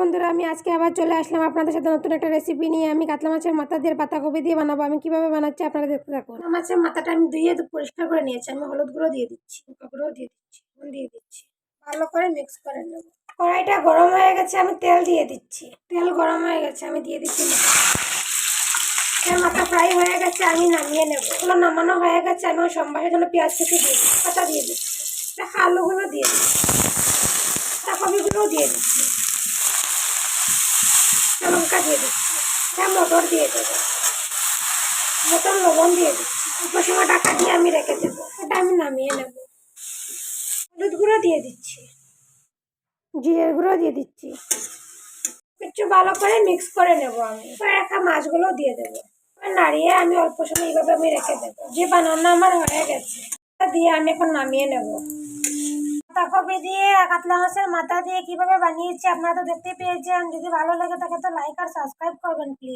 বন্ধুরা, আমি আজকে আবার চলে আসলাম আপনাদের সাথে নতুন একটা রেসিপি নিয়ে। আমি কাতলা মাছের মাথা দিয়ে পাতাকপি দিয়ে বানাবো। আমি কিভাবে বানাচ্ছি আপনারা দেখতে থাকুন। কাতলা মাছের মাথাটা আমি ধুয়ে পরিষ্কার করে নিয়েছি। আমি হলুদ গুঁড়ো দিয়ে দিচ্ছি, লঙ্কা গুঁড়ো দিয়ে দিচ্ছি, ভালো করে মিক্স করে নেব। কড়াইটা গরম হয়ে গেছে, আমি তেল দিয়ে দিচ্ছি। তেল গরম হয়ে গেছে, আমি দিয়ে দিচ্ছি মাথা ফ্রাই হয়ে গেছে, আমি নামিয়ে নেব। এগুলো নামানো হয়ে গেছে, আমি সম্বাসের জন্য পেঁয়াজ কুচি দিয়ে দিচ্ছি, পাতা দিয়ে দিচ্ছি, আলুগুলো দিয়ে দিচ্ছি, পাতাকপিগুলো দিয়ে দিচ্ছি, লঙ্কা দিয়ে দিচ্ছি, মটর দিয়ে দেবো, মটর লবণ দিয়ে দিচ্ছি। অল্প সময় ঢাকা দিয়ে আমি রেখে দেবো। এটা আমি নামিয়ে নেব। হলুদ গুঁড়ো দিয়ে দিচ্ছি, জিরের গুঁড়ো দিয়ে দিচ্ছি, একটু ভালো করে মিক্স করে নেব। আমি রাখা মাছগুলো দিয়ে দেবো, নাড়িয়ে আমি অল্প সময় এইভাবে আমি রেখে দেবো। যে বানানো আমার হয়ে গেছে, দিয়ে আমি এখন নামিয়ে নেব। পাতাকপি দিয়ে কাতলা মাছের মাথা দিয়ে কিভাবে বানিয়েছি আপনারা তো দেখতে পেয়েছেন। যদি ভালো লাগে থাকে তো লাইক আর সাবস্ক্রাইব করবেন প্লিজ।